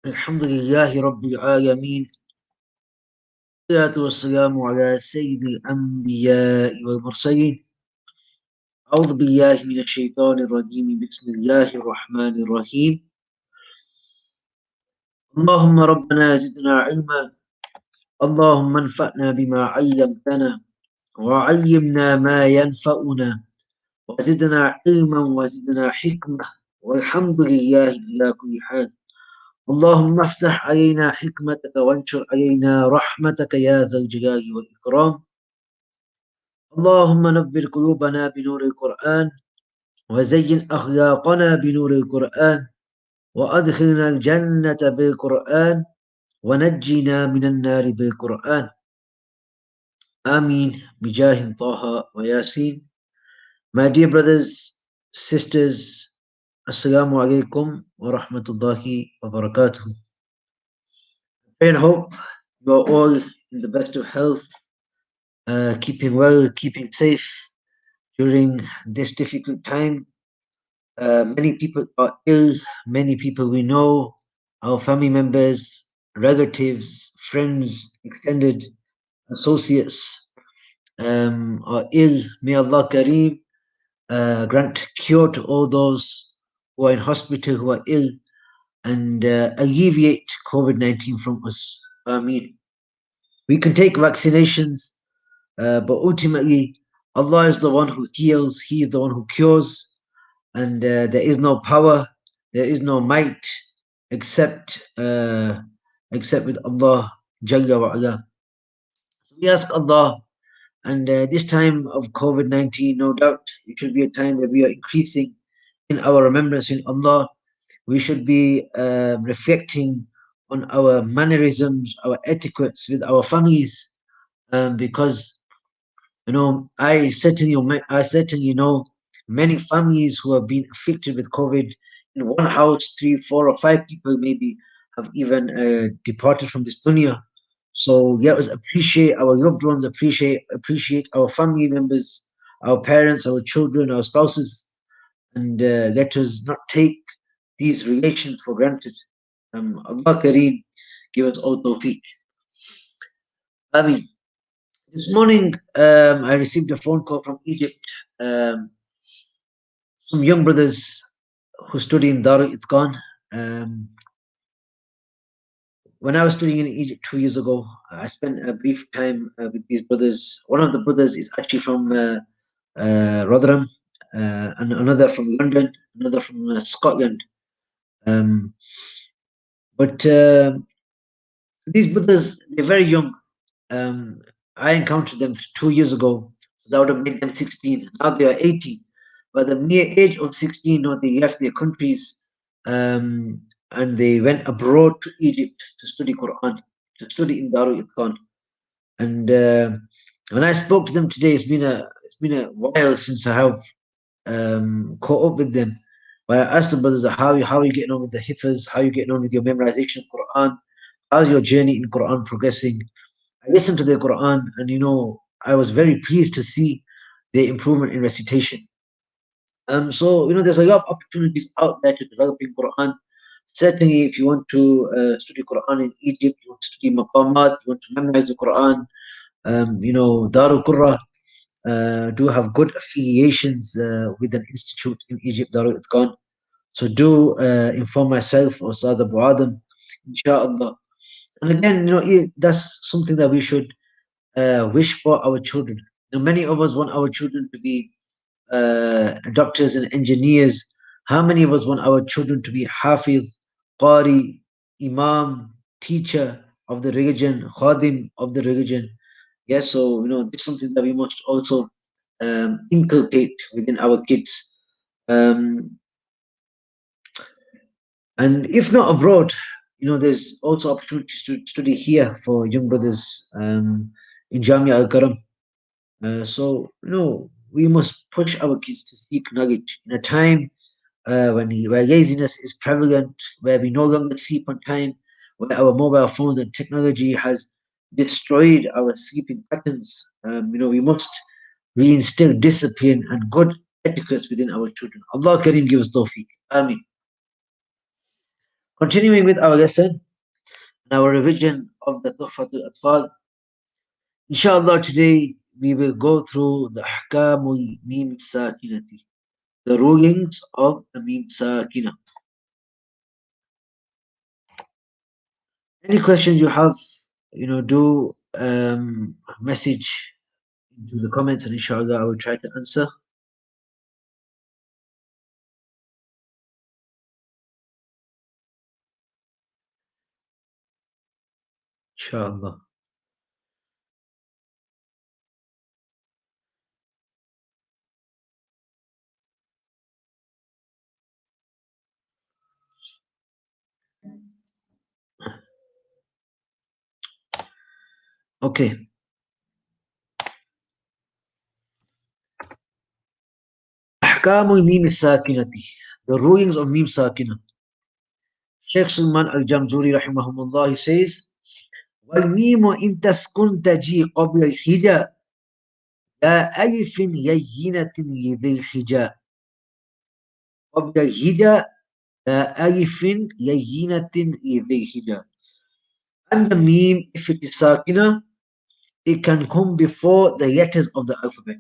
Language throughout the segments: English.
الحمد لله رب العالمين والصلاة والسلام على سيد الأنبياء والمرسلين أعوذ بالله من الشيطان الرجيم بسم الله الرحمن الرحيم اللهم ربنا زدنا علما اللهم انفعنا بما علمتنا وعلمنا ما ينفعنا وزدنا علما وزدنا حكمة والحمد لله على كل حال اللهم افتح علينا حكمتك وانشر علينا رحمتك يا ذا الجلال والإكرام اللهم نبر قلوبنا بنور القرآن وزين أخلاقنا بنور القرآن وأدخلنا الجنة بالقرآن ونجنا من النار بالقرآن آمين بجاه طه وياسين. My dear brothers, sisters, Assalamu alaikum wa rahmatullahi wa barakatuh. Pray and hope you are all in the best of health, keeping well, keeping safe during this difficult time. Many people are ill, many people we know, our family members, relatives, friends, extended associates are ill. May Allah Kareem grant cure to all those who are in hospital, who are ill, and alleviate COVID-19 from us. Ameen. We can take vaccinations, but ultimately, Allah is the one who heals, He is the one who cures, and there is no power, there is no might except with Allah Jalla wa Ala. So we ask Allah, and this time of COVID-19, no doubt, it should be a time where we are increasing in our remembrance in Allah. We should be reflecting on our mannerisms, our etiquettes with our families, because I certainly know many families who have been afflicted with COVID. In one house, three, four, or five people maybe have even departed from this dunya. So let us appreciate our loved ones, appreciate our family members, our parents, our children, our spouses, and let us not take these relations for granted. Allah Kareem, give us all tawfiq. I mean, this morning I received a phone call from Egypt. Some young brothers who study in Darul Itqan. When I was studying in Egypt 2 years ago, I spent a brief time with these brothers. One of the brothers is actually from Rotherham, and another from London, another from Scotland. Um, but these brothers, they're very young. Um, I encountered them 2 years ago. That would have made them 16. Now they are 18. By the mere age of 16, they left their countries, and they went abroad to Egypt to study Quran, to study in Darul Itqan. And when I spoke to them today, it's been a while since I have caught up with them. But I asked the brothers, how are you getting on with the hifz? How are you getting on with your memorization of Quran? How's your journey in Quran progressing? I listened to the Quran, and I was very pleased to see the improvement in recitation. So there's a lot of opportunities out there to develop in Quran. Certainly, if you want to study Quran in Egypt, you want to study maqamat, you want to memorize the Quran, Darul Qurra do have good affiliations with an institute in Egypt, Darul Itqan. So do inform myself or Ustad Abu Adam, inshallah. And again, that's something that we should wish for our children. Many of us want our children to be doctors and engineers. How many of us want our children to be Hafiz, Qari, Imam, teacher of the religion, Khadim of the religion? Yes, so this is something that we must also inculcate within our kids. Um, and if not abroad, there's also opportunities to study here for young brothers in Jamia Al Karam. So we must push our kids to seek knowledge in a time where laziness is prevalent, where we no longer sleep on time, where our mobile phones and technology has destroyed our sleeping patterns. We must reinstill discipline and good etiquettes within our children. Allah Kareem give us tawfiq. Ameen. Continuing with our lesson and our revision of the Tuhfat Al-Atfal. Inshallah, today we will go through the Ahkamul Mim Sakinati, the rulings of the Mim Sakina. Any questions you have, do message into the comments, and inshallah I will try to answer. Inshallah. Okay. Ahkamul Mim Sakinati, the rulings of Mim Sakina. Sheikh Sulman Al-Jamzuri rahimahumullah, he says, والميم إن تسكن تجي قبل الحجاء لا ألف يينة لذي الحجاء قبل الهجاء لا ألف يينة لذي الحجاء. And the meme, if it is sakina, it can come before the letters of the alphabet,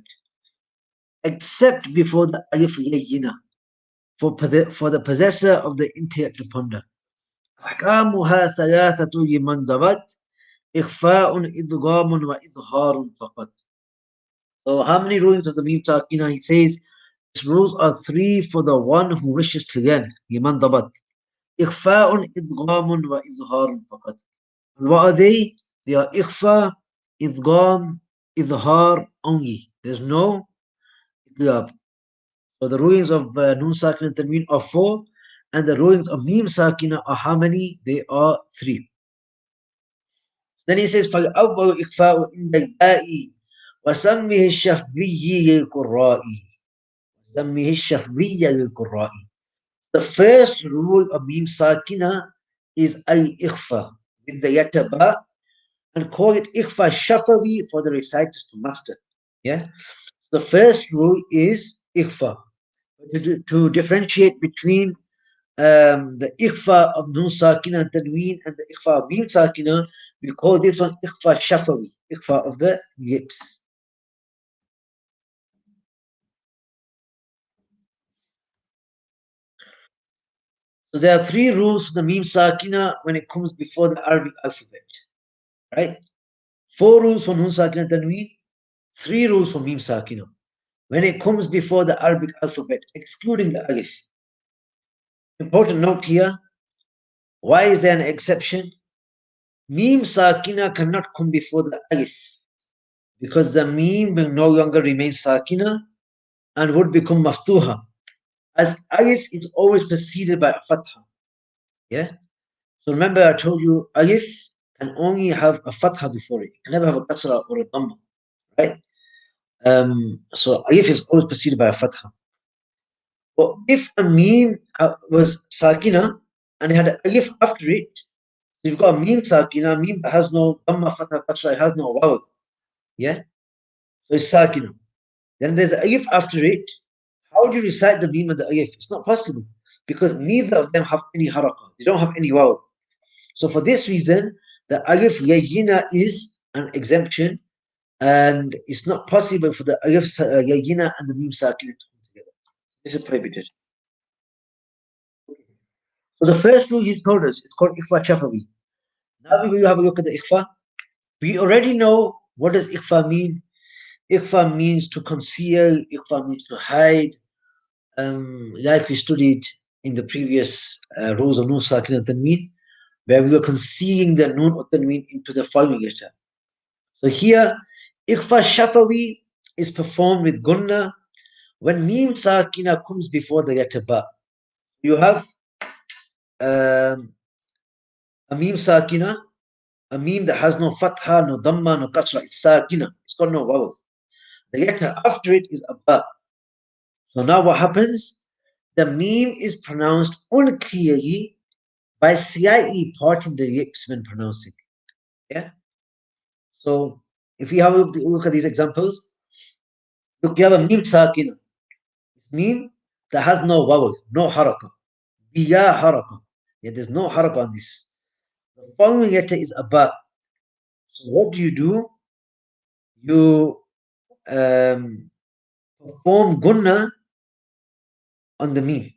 except before the alif yayyina, for the possessor of the intellect to ponder. أحكامها ثلاثة لمن ضبط إخفاء إدغام وإظهار فقط. So how many rulings of the meme sakina? He says these rules are three for the one who wishes to learn. لمن ضبط إخفاء إدغام وإظهار فقط. And what are they? They are إخفاء, إدغام, إظهار only. There's no إقلاب. So the rulings of Nun Sakin and Tanween are four, and the rulings of Mim Sakina are how many? They are three. Then he says, فَالْأَوَّلُ إِخْفَاءُ عِنْدَ الْبَاءِ وَسَمِّهِ الشَّفْوِيِّ لِلْقُرَّاءِ وَسَمِّهِ الشَّفْوِيَّ لِلْقُرَّاءِ. The first rule of Mim Sakina is al-ikhfa, with the letter ba, and call it ikhfa shafawi for the reciters to master. Yeah. The first rule is ikhfa. To differentiate between the ikhfa of nun sakina and tanween and the ikhfa of mim sakina, we call this one ikhfa shafawi, ikhfa of the lips. So there are three rules for the mim sakina when it comes before the Arabic alphabet, right? Four rules for nun sakina and tanween, three rules for mim sakina when it comes before the Arabic alphabet, excluding the alif. Important note here, why is there an exception? Mim sakina cannot come before the alif, because the mim will no longer remain sakina and would become maftuha, as alif is always preceded by a fatha. Yeah. So remember, I told you alif can only have a fatha before it. It can never have a kasra or a dhamma, right? So alif is always preceded by a fatha. But if a mim was sakina and it had an alif after it, so you've got a mim sakina, mim that has no dhamma, fatha, kasra, it has no waw. Yeah. So it's sakina. Then there's an alif after it. How do you recite the mim and the alif? It's not possible because neither of them have any harakah. They don't have any waw. So for this reason, the alif yayyina is an exemption, and it's not possible for the alif yayyina and the mim sakin to come together. This is prohibited. So the first rule he told us, it's called ikhfa shafawi. Now we will have a look at the ikhfa. We already know what does ikhfa mean. Ikhfa means to conceal, ikhfa means to hide. Like we studied in the previous rules of nun sakin and tanween, where we were concealing the nun or tanween into the following letter. So here, ikhfa shafawi is performed with gunna when mim sakina comes before the letter ba. You have a mim sakina, a mim that has no fatha, no dhamma, no kasra, it's sakina, it's got no waw. The letter after it is a ba. So now what happens? The mim is pronounced unclearly by slightly parting the lips when pronouncing. Yeah. So if we have a look at these examples, look, you have a mim sakina. It's mim that has no vowel, no haraka. Biya haraka. Yeah, there's no haraka on this. The following letter is a ba. So what do? You perform gunna on the meme.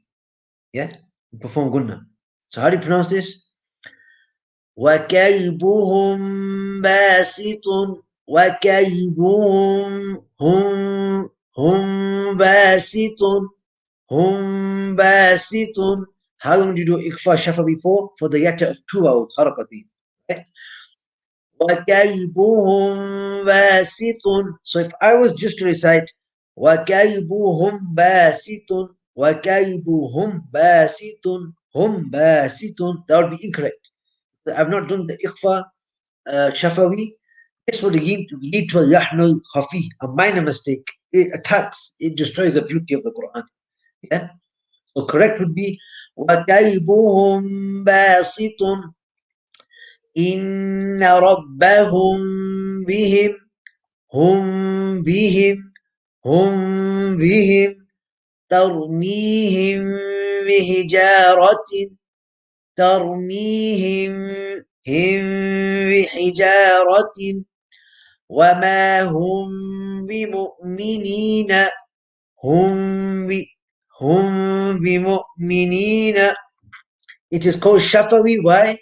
Yeah, you perform gunna. So how do you pronounce this? وكيدهم باسط وكيدهم هم باسط هم باسط. How long do you do ikfa shafa before? For the yatta of 2 hours, harakati. Okay? وكيدهم باسط. So if I was just to recite وكيدهم باسط وكيدهم باسط هم باسط, that would be incorrect. I've not done the ikhfa shafawi. This would lead to a yahnul khafi, a minor mistake. It attacks, it destroys the beauty of the Quran. Yeah. So correct would be وَكَيْبُهُمْ بَاسِطٌ إِنَّ رَبَّهُمْ بِهِمْ هُمْ بِهِمْ هُمْ بِهِمْ تَرْمِيهِمْ بِحِجَارَةٍ تَرْمِيهِمْ هِمْ بِحِجَارَةٍ وَمَا هُمْ بِمُؤْمِنِينَ هُمْ بِمُؤْمِنِينَ. It is called shafawi. Why?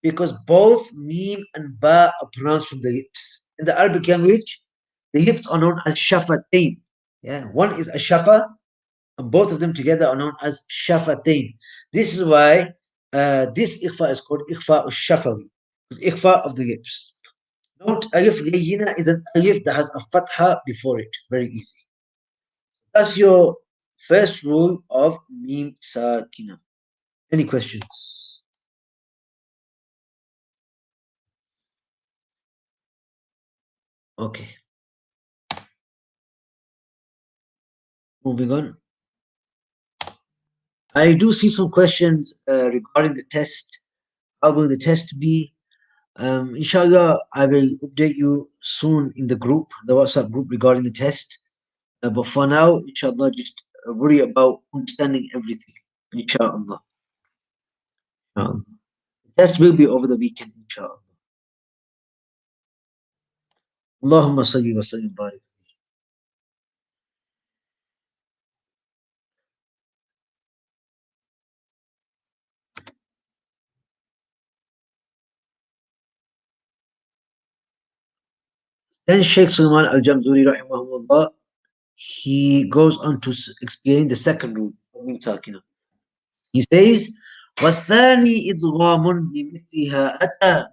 Because both meme and ba are pronounced from the lips. In the Arabic language, the lips are known as shafatain. Yeah, one is a shafa, and both of them together are known as shafatain. This is why this ikhfa is called ikhfa shafawi, because ikhfa of the lips. Note alif layyina is an alif that has a fatha before it. Very easy. That's your first rule of meme sakina. Any questions? Okay. Moving on. I do see some questions regarding the test. How will the test be? Inshallah, I will update you soon in the group, the WhatsApp group regarding the test. But for now, inshallah, just worry about understanding everything. Inshallah. The test will be over the weekend, inshallah. Allahumma salli wa sallim barik. Then Sheikh Sulaiman Al-Jamzuri, rahimahullah, he goes on to explain the second rule of Min Sakina. He says, والثاني إدغام بمثلها أتى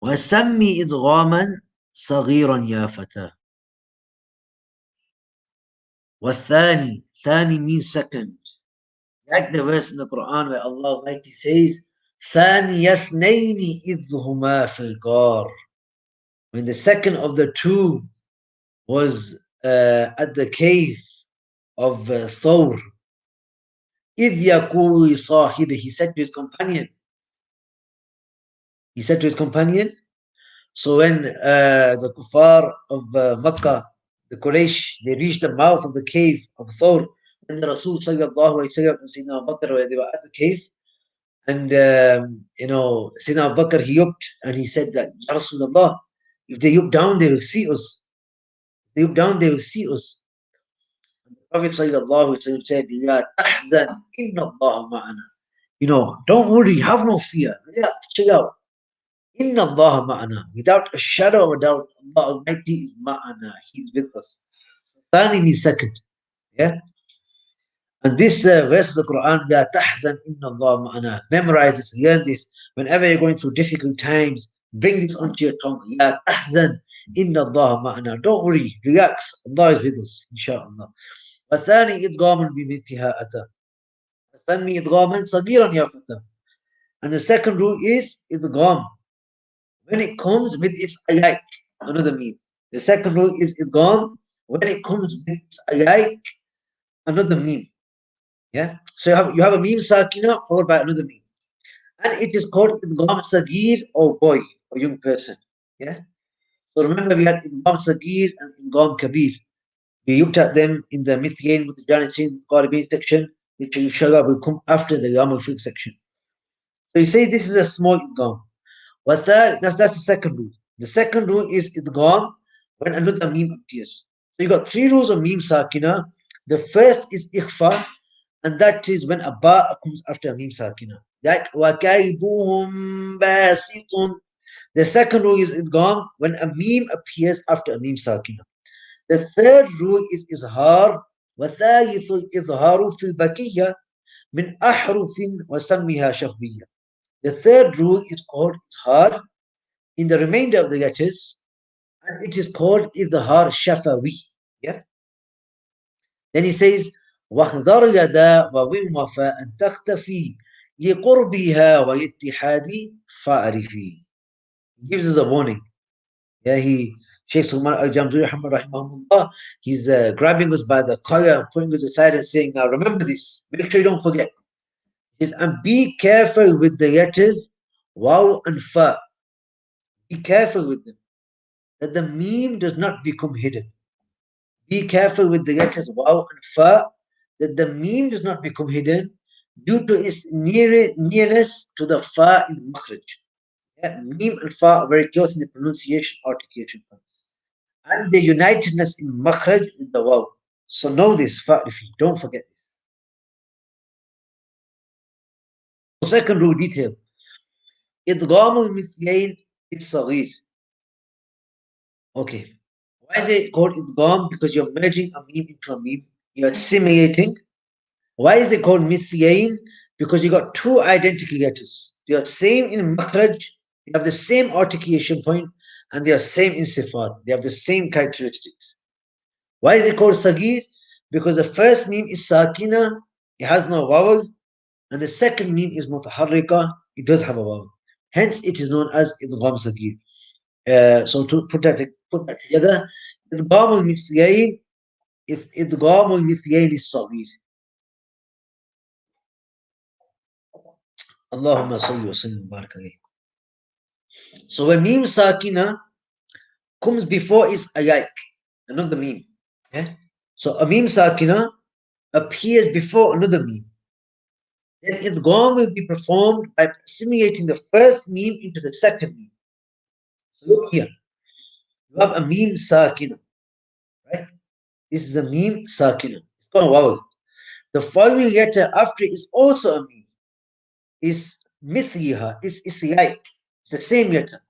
وسمي إدغاما صغيرا يا فتى. والثاني, ثاني means second. Like the verse in the Quran where Allah Almighty says, ثاني اثنين إذ هما في الغار. When the second of the two was at the cave of Thawr, إذ يقول لصاحبه, he said to his companion. He said to his companion. So when the kuffar of Makkah, the Quraysh, they reached the mouth of the cave of Thawr, and the Rasul sallallahu alayhi wa sallam and Sayyidina Abu Bakr, they were at the cave, and Sayyidina Abu Bakr, he looked and he said that, Ya Rasulullah, if they look down, they will see us. If they look down, they will see us. And the Prophet sallallahu alayhi wa sallam said, Ya tahzan, inna Allah ma'ana. Don't worry, have no fear. Yeah, chill out. Inna Allah ma'ana. Without a shadow of a doubt, Allah Almighty is ma'ana. He is with us. Thani means second. Yeah. And this verse of the Quran, Ya tahzan inna Allah ma'ana. Memorize this, learn this. Whenever you're going through difficult times, bring this onto your tongue. Ya tahzan inna Allah ma'ana. Don't worry, relax. Allah is with us, inshallah. وثاني إدغام بمثلها أتى. وسمي إدغاما صغيرا يا فتى. And the second rule is idgham. When it comes with its ayat, another meme. The second rule is idgham when it comes with its ayat, another meme. Yeah. So you have a meme sakina followed by another meme, and it is called idgham sagir or boy or young person. Yeah. So remember we had idgham sagir and idgham kabir. We looked at them in the Mithyain with the Janisin Qaribin section, which inshallah will come after the Yam al section. So you say this is a small idgham. That's the second rule. The second rule is idgham when another meme appears. So you got three rules of meme sakina. The first is ikhfa, and that is when a ba comes after a meme sakina. Like وَكَيْدُهُمْ بَاسِطٌ. The second rule is idgham when a meme appears after a meme sakina. The third rule is izhar. وَثَالِثُ الْإِظْهَارُ فِي الْبَكِيَّةِ مِنْ أَحْرُفٍ وَسَمِّهَا شَهْبِيَّةً. The third rule is called izhar in the remainder of the letters, and it is called izhar shafawi. Yeah. Then he says, وَاحْذَرْ يَدَا وَوِمْ وَفَا أَن تَخْتَفِي لِقُرْبِهَا وَلِاتِّحَادِ فَأَعْرِفِي. He gives us a warning. Yeah, Sheikh Sulman al-Jamzuri rahimahullah, he's grabbing us by the collar and putting us aside and saying, now remember this, make sure you don't forget. He says, and be careful with the letters waw and fa. Be careful with them, that the meme does not become hidden. Be careful with the letters waw and fa, that the meme does not become hidden due to its nearness to the fa in makhraj. Yeah, meme and fa are very close in the pronunciation articulation terms. And the unitedness in makhraj with the waw. So know this, fa'rifi, don't forget this. So second rule detail. إدغام المثلين الصغير. Okay. Why is it called idgham? Because you're merging a meme into a meme. You're assimilating. Why is it called mithyain? Because you got two identical letters. They are same in makhraj, they have the same articulation point, and they are same in sifat. They have the same characteristics. Why is it called sagir? Because the first meme is sakina, it has no vowel, and the second meme is mutaharrika, it does have a vowel. Hence, it is known as idgham sagir. So to put that together, idgham al-mithyain is idgham al-mithyain is-sagir. Allahumma salli wa sallim wa barak alayhi. So when meme sakina comes before is ayak, another meme. Yeah? So a meme sakina appears before another meme. Then idgham will be performed by assimilating the first meme into the second meme. So look here. You have a meme sakina, right? This is a meme sakina. It's got a vowel. The following letter after is also a meme. Is mithliha, is like. It's the same letter.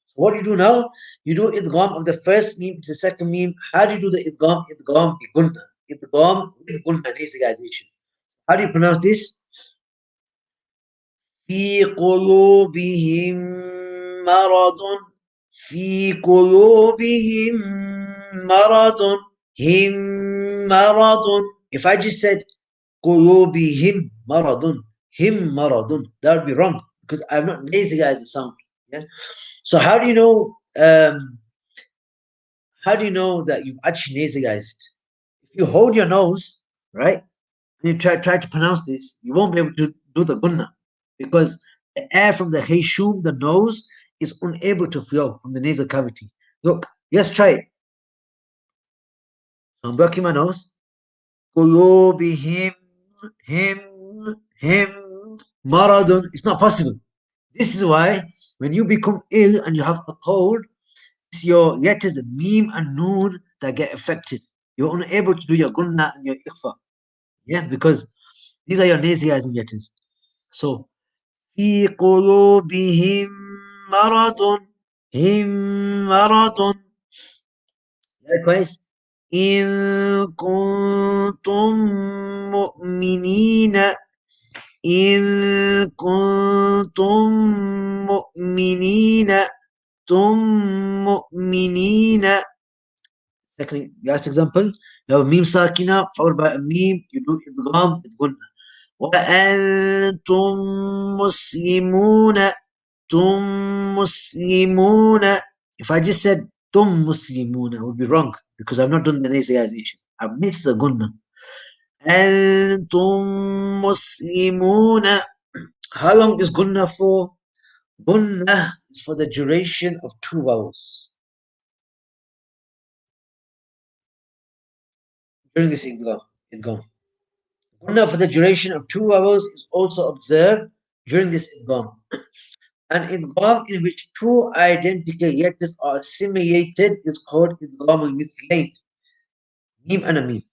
So what do you do now? You do idgham of the first meme to the second meme. How do you do the idgham? Idgham bi gunna. Idgham with gunna, nasalization. How do you pronounce this? في قلوبهم مرض في قلوبهم مرض هم مرض. If I just said قلوبهم مرض him مرض, that would be wrong because I've not nasalized the sound. Yeah. So how do you know? How do you know that you've actually nasalized? If you hold your nose, right, and you try to pronounce this, you won't be able to do the gunna because the air from the heshum, the nose, is unable to flow from the nasal cavity. Look, let's try it. So I'm blocking my nose. Qulubihim, him, maradun. It's not possible. This is why when you become ill and you have a cold, it's your letters, the meme and noon that get affected. You're unable to do your gunna and your ikhfa. Yeah, because these are your nasalizing letters. So, في قلوبهم مرض هم مرض. Likewise, إن كنتم مؤمنين إن كنتم مؤمنين تم مؤمنين. Second, last example, you have a meme sakina followed by a meme, you do idgham, it's gunna. وأنتم مسلمون تم مسلمون. If I just said tum muslimuna, I would be wrong because I've not done the nasalization. I've mixed the gunna. أنتم مسلمون. How long is gunna for? Gunna is for the duration of two vowels. During this idgham. Gunna for the duration of two vowels is also observed during this idgham. An idgham in which two identical letters are assimilated is called idgham al-mithlayn, mim and a mim.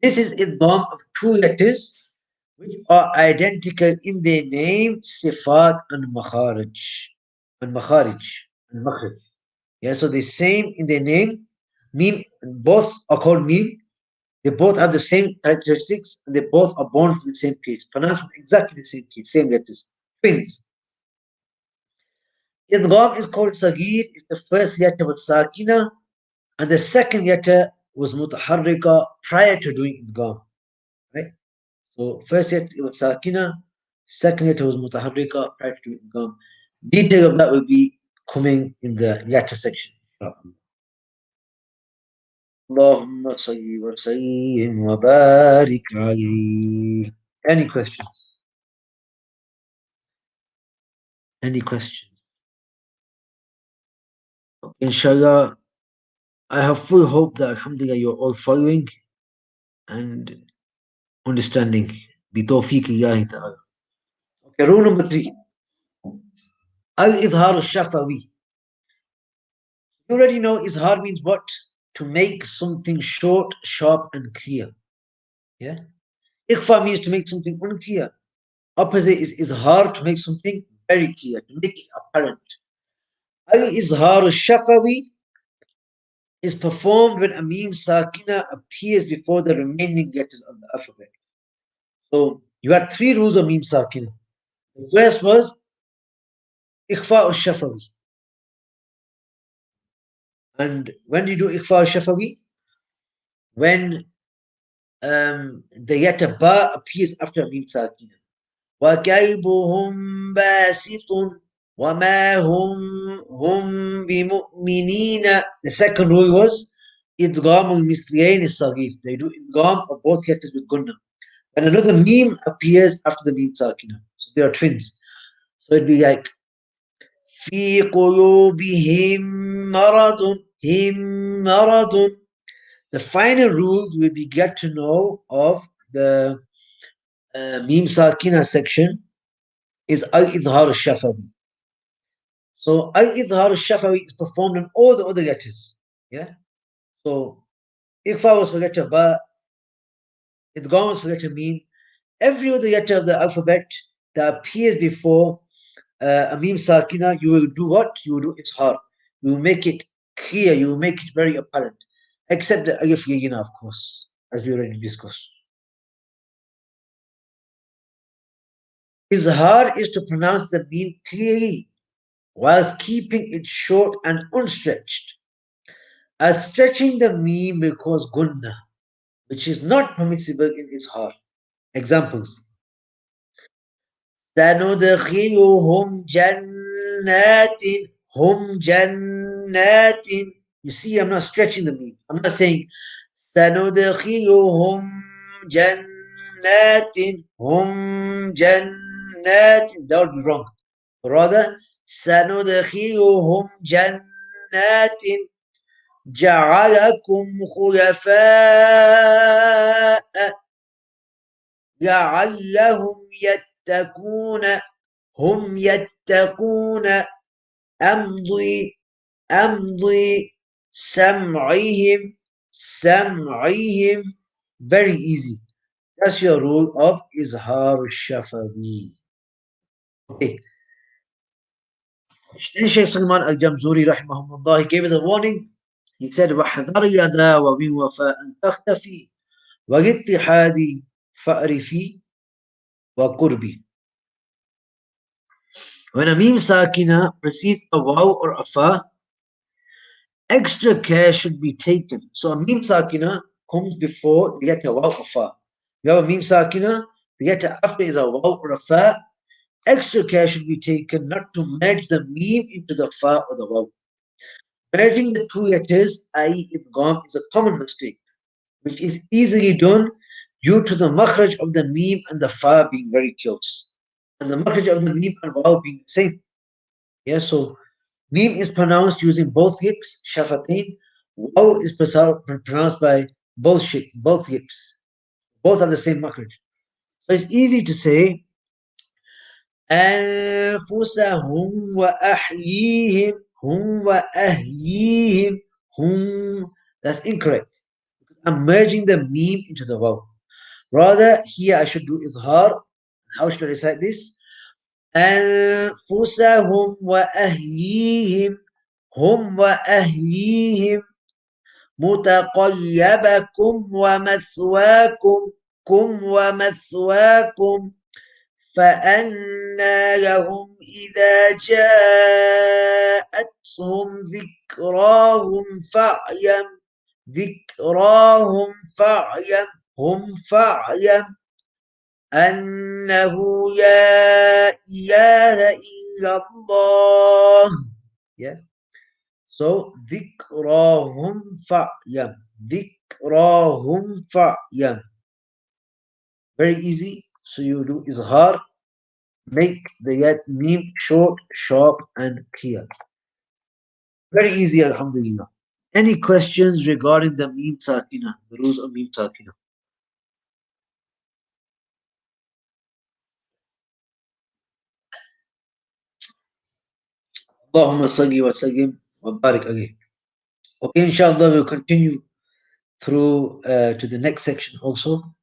This is idgham of two letters which are identical in their name, sifat and makharij. And makharij. And makhraj. Yeah, so they're same in their name. Mim, both are called mim. They both have the same characteristics and they both are born from the same place, pronounced from exactly the same place, same letters. Twins. Idgham is called sagir if the first letter was sakina and the second letter was mutaharrika prior to doing idgham. Right? So first letter was sakina, second letter was mutaharrika prior to doing idgham. Detail of that will be coming in the letter section. اللهم صل وسلم وبارك عليه. Any questions? Any questions? Inshallah, I have full hope that Alhamdulillah you're all following and understanding. بتوفيق الله تعالى. Okay, rule number 3. Al-Izhar al-Shafawi. You already know Izhar means what? To make something short, sharp, and clear. Yeah? Ikhfa means to make something unclear. Opposite is Izhar, to make something very clear, to make it apparent. Al-Izhar al-Shafawi is performed when a mim sakina appears before the remaining letters of the alphabet. So you had 3 rules of mim sakina. The first was ikhfa al-shafawi. And when you do ikhfa al-shafawi, when the letter ba appears after mim sakina. وَكَيْبُهُمْ بَاسِطٌ وَمَا هُمْ بِمُؤْمِنِينَ. The second rule was idgham al-misliyayn al-saghir. They do idgham of both letters with gunna. When another meme appears after the meme sakina. So they are twins. So it'd be like في قلوبهم مرض him مرض. The final rule we will get to know of the meme sakina section is al-idhar al-shafawi. So al-idhar al-shafawi is performed on all the other letters. Yeah. So ikhfa was for letter ba, idgham was for letter meme. Every other letter of the alphabet that appears before a meme sakina, you will do what? You will do izhar. You will make it clear, you will make it very apparent. Except the alif yagina, of course, as we already discussed. Izhar is to pronounce the meme clearly whilst keeping it short and unstretched. As stretching the meme will cause gunna, which is not permissible in izhar. Examples. سندخلهم جنات هم جنات. You see, I'm not stretching the meme. I'm not saying سندخلهم جنات هم جنات. That would be wrong. Rather, سندخلهم جنات جعلكم خلفاء لعلهم يتقون هم يتقون أمضي سمعهم. Very easy. That's your rule of Izhar al-Shafawi. Okay. Then Shaykh Salman al-Jamzuri rahimahullah, he gave us a warning. He said, وَحَذَرْ يَدَا وَمِنْ وَفَاءً تَخْتَفِي وَالِاتِّحَادِ فَأْرِفِي وَقُرْبِي. When a meme sakina precedes a waw or a fa, extra care should be taken. So a meme sakina comes before the letter waw or fa. You have a meme sakina, the letter after is a waw or a fa. Extra care should be taken not to merge the meme into the fa or the waw. Merging the two letters, i.e. idgham, is a common mistake, which is easily done due to the makhraj of the meme and the fa being very close. And the makhraj of the meme and waw being the same. Yeah, so meme is pronounced using both lips, shafatain. Waw is pronounced by both lips. Both are the same makhraj. So it's easy to say أنفسهم وأحييهم هم وأهييهم هم. That's incorrect. I'm merging the meme into the vaw. Rather, here I should do izhar. How should I recite this? أنفسهم وأهليهم هم وأهليهم متقيبكم ومثواكم كم ومثواكم فأنى لهم إذا جاءتهم ذكراهم فاعلم هم فاعلم أنه لا إله إلا الله. Yeah. So ذكراهم فاعلم. ذكراهم فاعلم. Very easy. So you do izhar. Make the yat meme short, sharp, and clear. Very easy, alhamdulillah. Any questions regarding the meme sakina, the rules of meme sakina? Allahumma salli wa sallim wa barik alayh. Okay, inshallah, we'll continue through to the next section also.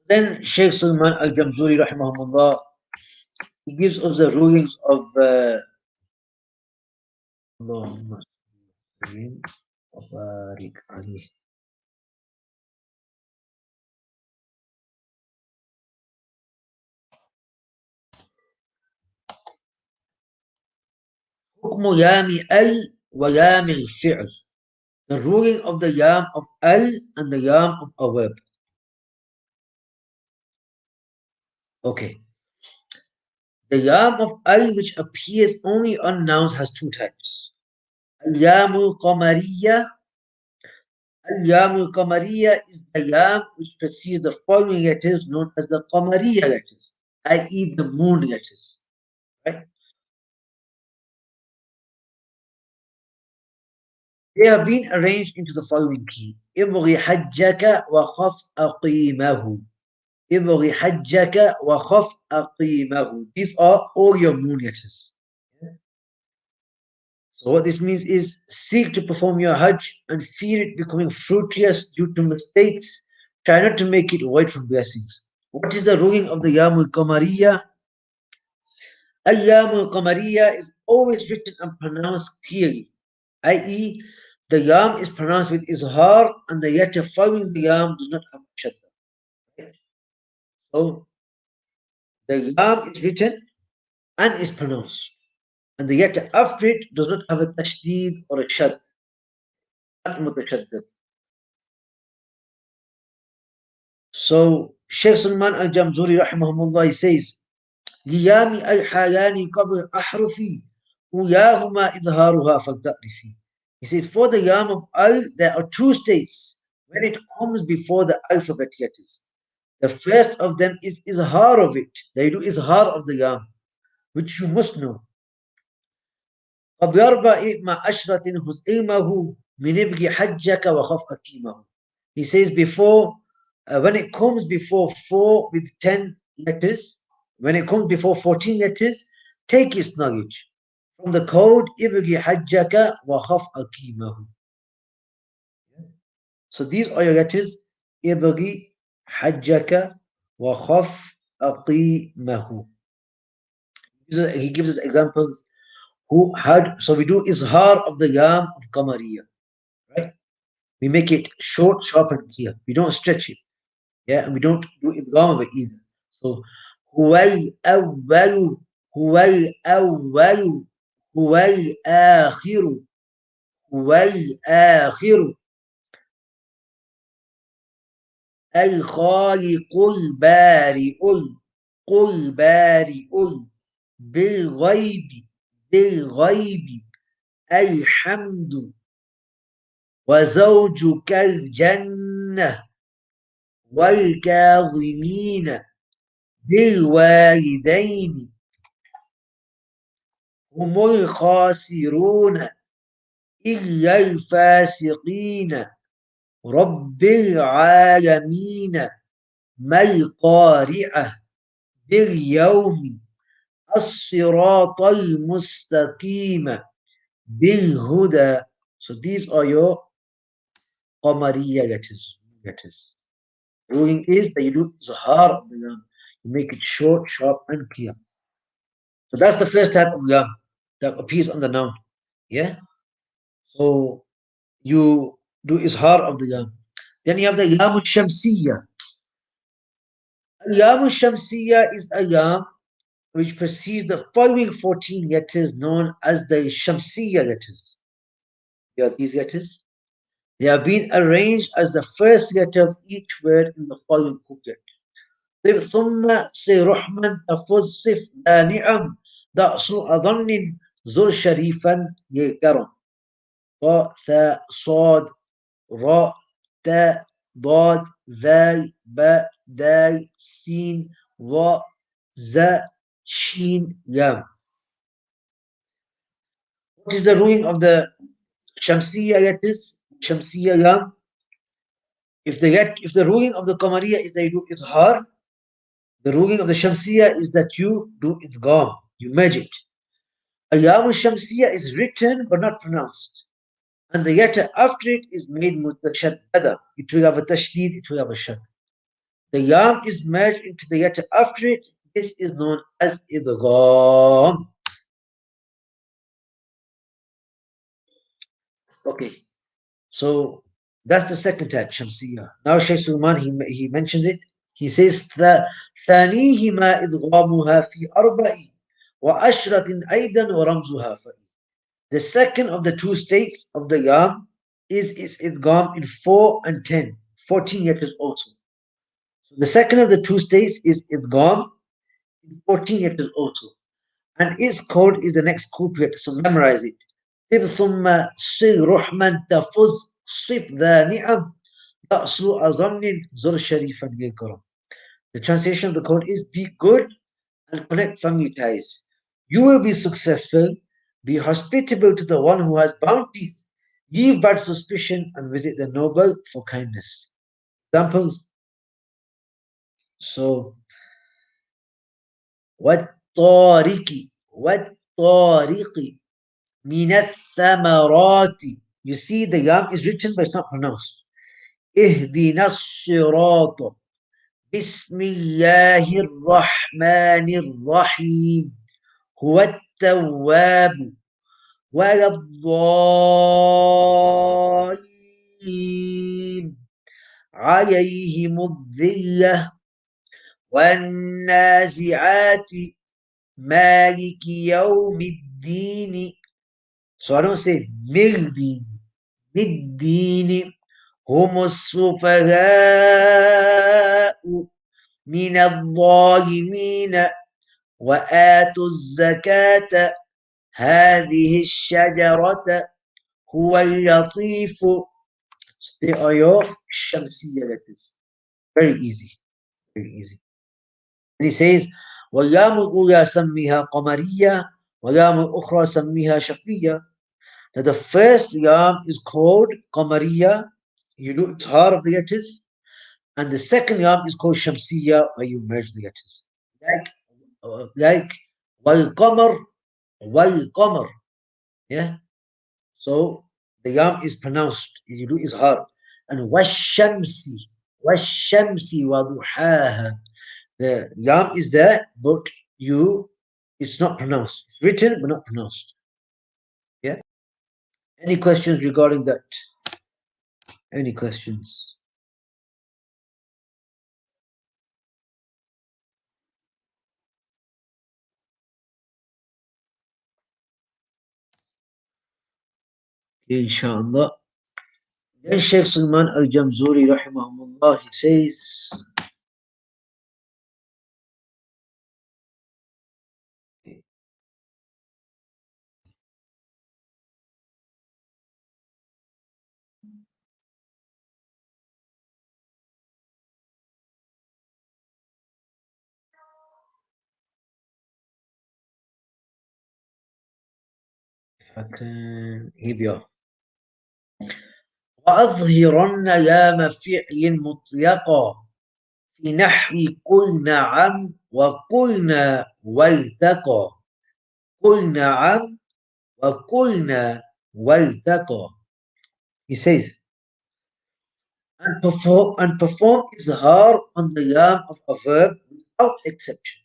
Then Sheikh Sulman Al-Jamzuri rahimahullah, he gives us the rulings of Allahumma sallim wa barik alayh. حكم يام ال ويام الفعل. The ruling of the yam of al and the yam of a verb. Okay. The yam of al which appears only on nouns has two types. Al-yamul qamariya. Al-yamul qamariya is the yam which precedes the following letters known as the qamariya letters, i.e. the moon letters. Right? They have been arranged into the following key. إبغي حجك وخف أقيمه. إبغي حجك وخف أقيمه. These are all your moon letters. So what this means is seek to perform your Hajj and fear it becoming fruitless due to mistakes. Try not to make it void from blessings. What is the ruling of the Yamul Qamariya? Al-Yamul Qamariya is always written and pronounced clearly, i.e. the Yam is pronounced with Izhar and the letter following the Yam does not have Shadda. So the Yam is written and is pronounced, and the letter after it does not have a Tashdid or a Shad. Not mutashaddad. So Sheikh Salman Al-Jamzuri rahimahullah says, ليام الحالان قبل أحرفي وياهما إظهارها فلتعرفي. He says, for the yam of al, there are two states when it comes before the alphabet letters. The first of them is izhar of it. They do izhar of the yam, which you must know. قبل مع عشرة هزئمه من ابغي حجك وخف أكيمه. He says before, when it comes before 4 with 10 letters, when it comes before 14 letters, take its knowledge from the code ibghi hajjaka wa khaf aqimahu. So these are your letters ibghi hajjaka wa khaf aqimahu. He gives us examples who had, so we do izhar of the yam of Qamariya, right? We make it short, sharp, and clear. We don't stretch it. Yeah, and we don't do idgham of it either. So huwal awwalu, huwal awwalu, huwal akhiru, huwal akhiru, al khaliqul bari'ul, qul bari'ul, bil ghaibi, bil ghaibi, الحمد وزوجك الجنة والكاظمين بالوالدين هم الخاسرون إلا الفاسقين رب العالمين ما القارعة باليوم الصراط المستقيم بالهدى. So these are your Qamariya letters. Ruling is that you do Zahar of the Lam. You make it short, sharp, and clear. So that's the first type of Lam that appears on the noun. Yeah? So you do Izhar of the Lam. Then you have the Lam Shamsiya. Lam Shamsiya is a Lam which precedes the following 14 letters known as the Shamsiya letters. Yeah, these letters. They have been arranged as the first letter of each word in the following couplet. ثم سرحما تفز صف ذا نعم ضع سوء ظن زر شريفا يكرم ط ثاء صاد راء تاء ضاد ذال باء دال سين ظاء زاء شين لام. What is the ruling of the Shamsiya letters? Shamsiya lam. If the ruling of the Qamariya is that you do Izhar, the ruling of the Shamsiya is that you do Idgham. You merge it. Ayam Shamsiya is written but not pronounced. And the letter after it is made mutashaddada. It will have a tashdid, it will have a shad. The yam is merged into the letter after it. This is known as idgham. Okay, so that's the second type, Shamsiya. Now Shaykh Sulman, he mentioned it. He says that ثانيهما إدغامها في أربع وعشرة أيضا ورمزها فإ. The second of the two states of the yam is its idgham in 4 and 10, 14 letters also. So the second of the two states is idgham in 14 letters also. And its code is the next couplet, so memorize it. طب ثم صل رحما تفز صف ذا نعم تأسو أظن زر شريفا للكرم. The translation of the code is be good and connect family ties. You will be successful. Be hospitable to the one who has bounties. Leave bad suspicion and visit the noble for kindness. Examples. So, والطارق والطارق من الثمرات. You see, the yam is written but it's not pronounced. اهدنا الصراط بسم الله الرحمن الرحيم هو التواب ولا الضالين عليهم الذلة والنازعات مالك يوم الدين. So I don't say مِلْدِينِ مِلْدِينِ هم السفهاء من الظالمين وآتوا الزكاة هذه الشجرة هو اللطيف. They are your Shamsiya letters. Very easy. Very easy. And he says, وَيَامُ الْأُولَى سَمِّهَا قَمَرِيَّةً وَيَامُ الْأُخْرَى سَمِّهَا شَقِيَّةً. That the first yam is called Qamariya. You do Izhar of the letters. And the second yam is called Shamsiya, where you merge the letters. Like Wal Qamar. Yeah. So the yam is pronounced. You do Izhar. And Washamsi Waduhaha. The yam is there, but it's not pronounced. It's written, but not pronounced. Yeah. Any questions regarding that? Any questions? Inshallah. Then Sheikh Salman al-Jamzuri rahimahullah, he says, here we are. وأظهرن لام فعل مطلقا في نحو قل نعم وقلنا والتقى قل نعم وقلنا والتقى. He says, and perform izhar on the lam of a verb without exception.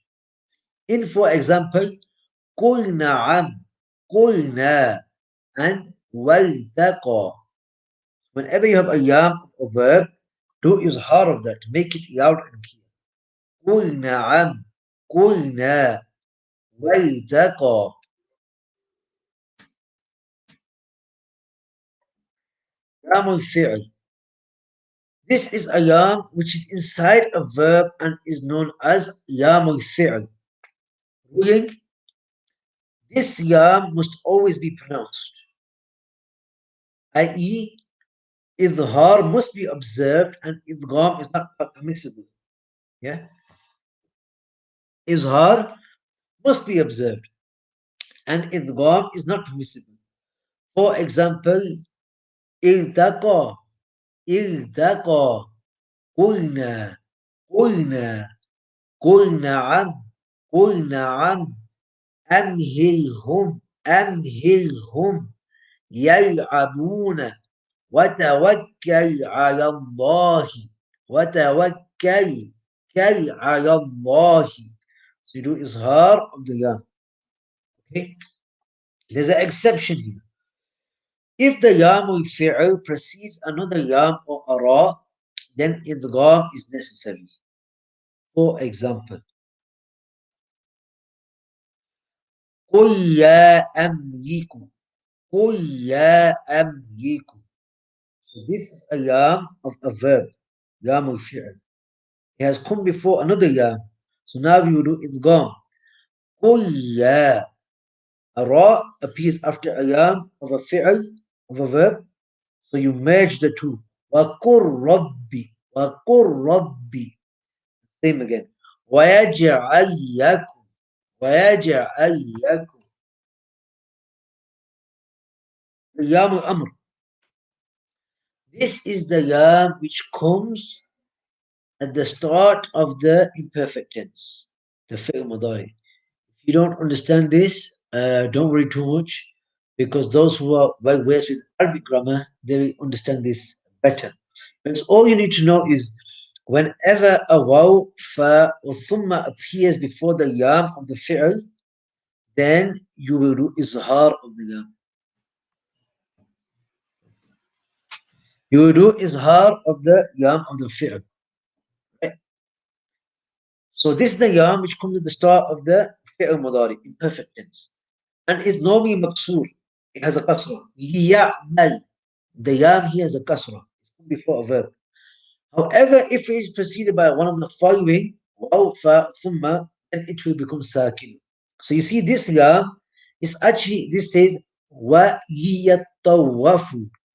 In, for example, قل نعم قلنا and والتقى. Whenever you have a yam or verb, do izhar of that. Make it loud and clear. قل نعم قلنا والتقى. يام الفعل. This is a yam which is inside a verb and is known as yam al-fi'l. Ruling, this yam must always be pronounced, i.e., idhar must be observed and idgham is not permissible. Yeah, izhar must be observed and idgham is not permissible. For example, iltaqa, iltaqa, qulna, qulna, qulna am, qulna am. أمهلهم أمهلهم يلعبون وتوكل على الله وتوكل كل على الله. So you do izhar of the yam. Okay? There's an exception here. If the yam will fi'l precedes another yam or ara, then idgham is necessary. For example, قل يا أملك قل يا أملك. So this is a yam of a verb, yam al-fi'l. It has come before another yam. So now we will do idgham. قل يا. A ra appears after a yam of a fi'l, of a verb. So you merge the two. وَقُلْ رَبِّ وَقُلْ رَبِّ. Same again. وَيَجْعَلْ يَكُمْ وَيَجْعَلْ يَكُمْ. The yam al-amr. This is the yam which comes at the start of the imperfect tense, the fi'l mudari. If you don't understand this, don't worry too much, because those who are well versed with Arabic grammar, they will understand this better. Because all you need to know is whenever a waw, fa, or thumma appears before the yam of the fi'l, then you will do izhar of the yam. You will do izhar of the yam of the fi'l. Right? So this is the yam which comes at the start of the fi'l mudari, imperfect tense. And it's normally maksur. It has a kasra. يَعْمَلْ. The yam here has a kasra. It's before a verb. However, if it is preceded by one of the following, waw, fa, thumma, then it will become sakin. So you see this yam is actually, this says, وَيَتَّوَّفُ.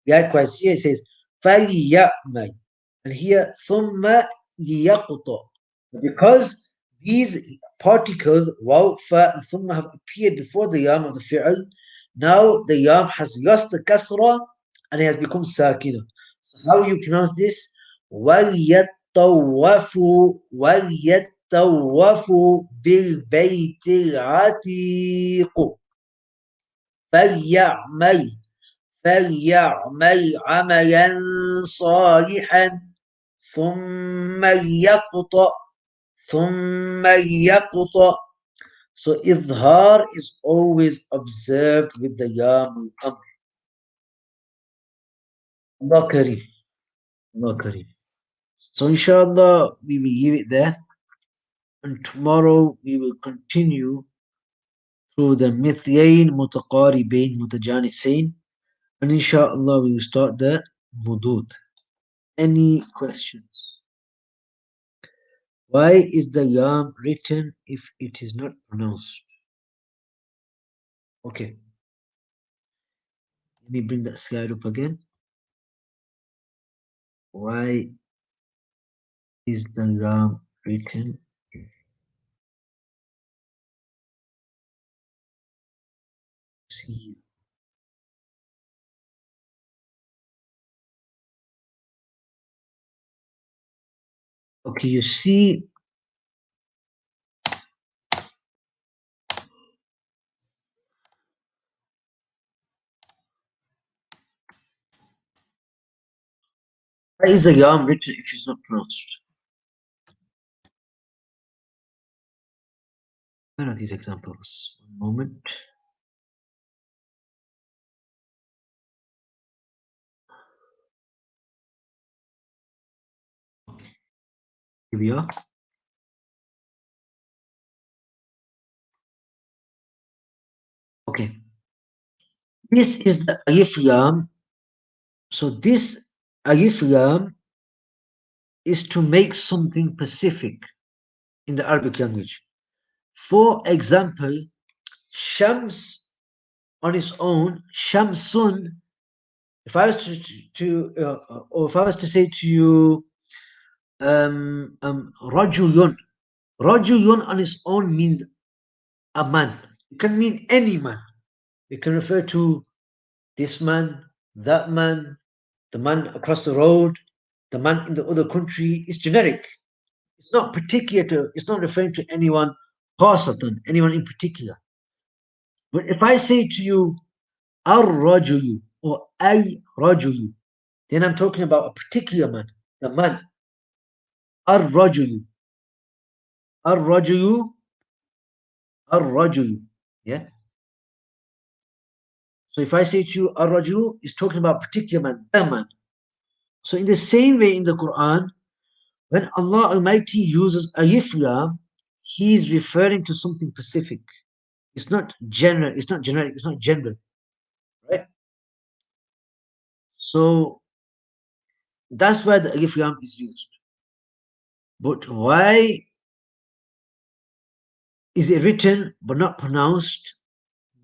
Likewise here it says, فَلْيَعْمَلْ. And here, thumma لِيَقْطَعْ. Because these particles, waw, fa, and thumma have appeared before the yam of the fi'l, now the yam has lost the kasra and it has become sakina. So how you pronounce this? وَلْيَطَّوَّفُوا وَلْيَطَّوَّفُوا بِالْبَيْتِ الْعَتِيقِ. فَلْيَعْمَلْ فَلْيَعْمَلْ عَمَلًا صَالِحًا ثُمَّ لْيَقْطَعْ ثُمَّ لْيَقْطَعْ. So izhar is always observed with the yam al-amr. Allah Kareem. Allah Kareem. So inshallah we will leave it there. And tomorrow we will continue through the mithyain mutaqaribain mutajanisain. And inshallah we will start the mudud. Any questions? Why is the yam written if it is not pronounced? Okay. Let me bring that slide up again. Why is the yam written? See. Okay, you see, why is a yam written if it's not pronounced? Where are these examples? One moment. Here we are. Okay. This is the alif yam. So this alif yam is to make something specific in the Arabic language. For example, Shams on its own, Shamsun. If I was or if I was to say to you, Rajulun. Rajulun on its own means a man. It can mean any man. It can refer to this man, that man, the man across the road, the man in the other country. It's generic. It's not particular to, it's not referring to anyone, khasatan, anyone in particular. But if I say to you, ar-rajulu or ay-rajulu, then I'm talking about a particular man, the man, ar-rajulu, ar-rajulu, ar-rajulu. Yeah. So if I say to you, ar-rajulu, it's talking about a particular man, the man. So in the same way in the Quran, when Allah Almighty uses alif lam, He is referring to something specific. It's not general. It's not generic. It's not gender, right? So that's why the alif lam is used. But why is it written but not pronounced?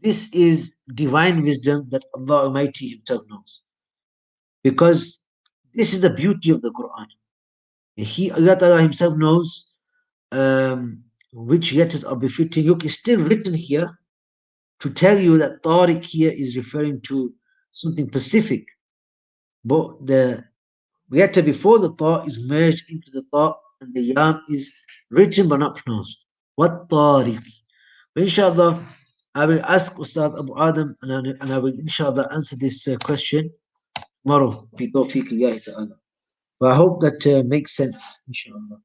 This is divine wisdom that Allah Almighty Himself knows. Because this is the beauty of the Quran. Allah Ta'ala Himself knows which letters are befitting. Look, it's still written here to tell you that Tariq here is referring to something specific. But the letter before the Ta is merged into the Ta, and the Yam is written but not pronounced. What Tariq? Inshallah, I will ask Ustad Abu Adam and I will inshallah answer this question tomorrow. Ta'ala. But I hope that makes sense, inshallah.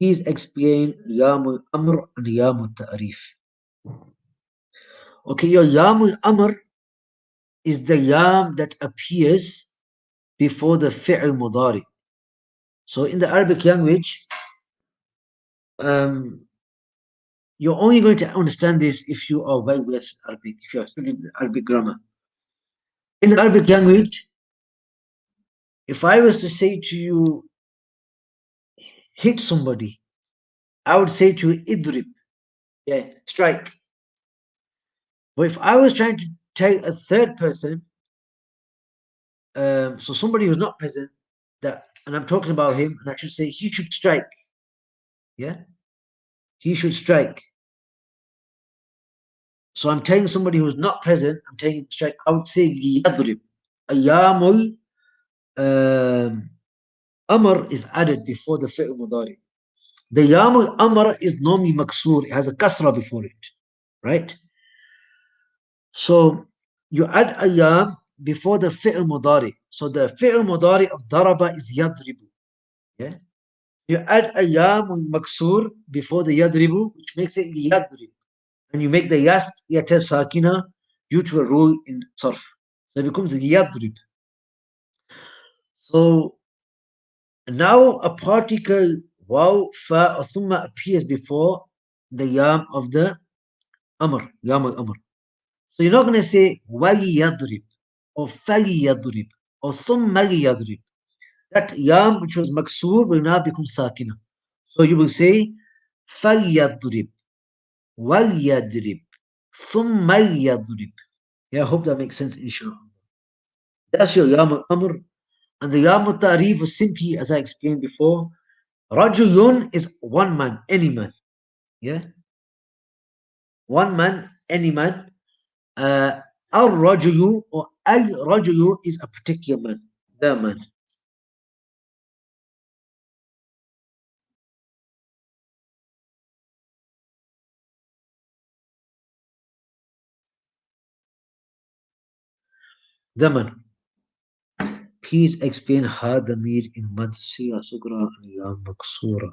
Please explain Yamul Amr and Yamul Ta'rif. Okay, your Yamul Amr is the Yam that appears before the Fi'l Mudari. So in the Arabic language, you're only going to understand this if you are well versed in Arabic, if you are studying Arabic grammar. In the Arabic language, if I was to say to you, hit somebody, I would say to you, idrib, yeah, strike. But if I was trying to tell a third person, so somebody who's not present, that, and I'm talking about him, and I should say he should strike, yeah, he should strike. So I'm telling somebody who's not present, I'm telling him to strike. I would say yadrib. Ayamul Amr is added before the fi'l mudari. The Yamul Amr is normally maksur. It has a kasra before it, right? So you add ayam before the fi'l mudari. So the fi'l mudari of daraba is yadribu. Yeah. You add ayam maksur before the yadribu, which makes it yadrib. And you make the yast yata sakina due to a rule in sarf. So it becomes yadrib. So now a particle waw, fa, or thumma appears before the yam of the amr, yam al-amr. So you're not going to say wali yadrib or fali yadrib or thumma yadrib. That yam which was maksur will now become sakina. So you will say fal yadrib, wal yadrib, thumma yadrib. Yeah, I hope that makes sense, inshallah. That's your yam al-amr. And the yam al-ta'rif was simply, as I explained before, rajulun is one man, any man. Yeah, one man, any man. Al-rajulu or al-rajulu is a particular man, the man. Zaman. Please explain Ha Damir in Mad Sira Sugra and Lam Maksura.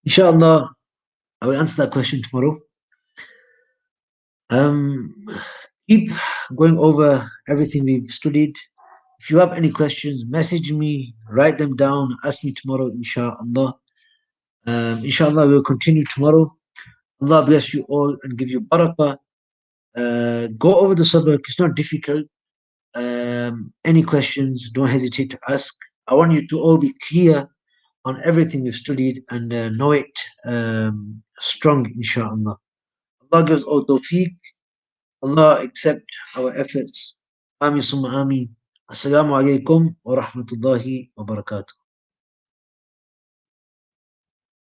Inshallah, I will answer that question tomorrow. Keep going over everything we've studied. If you have any questions, message me, write them down, ask me tomorrow, inshallah. Inshallah, we'll continue tomorrow. Allah bless you all and give you barakah. Go over the sabak, it's not difficult. Any questions, don't hesitate to ask. I want you to all be clear on everything we've studied and know it strong, inshallah. Allah gives all tawfiq. Allah accept our efforts. Ameen summa ameen. Assalamu alaikum wa rahmatullahi wa barakatuh.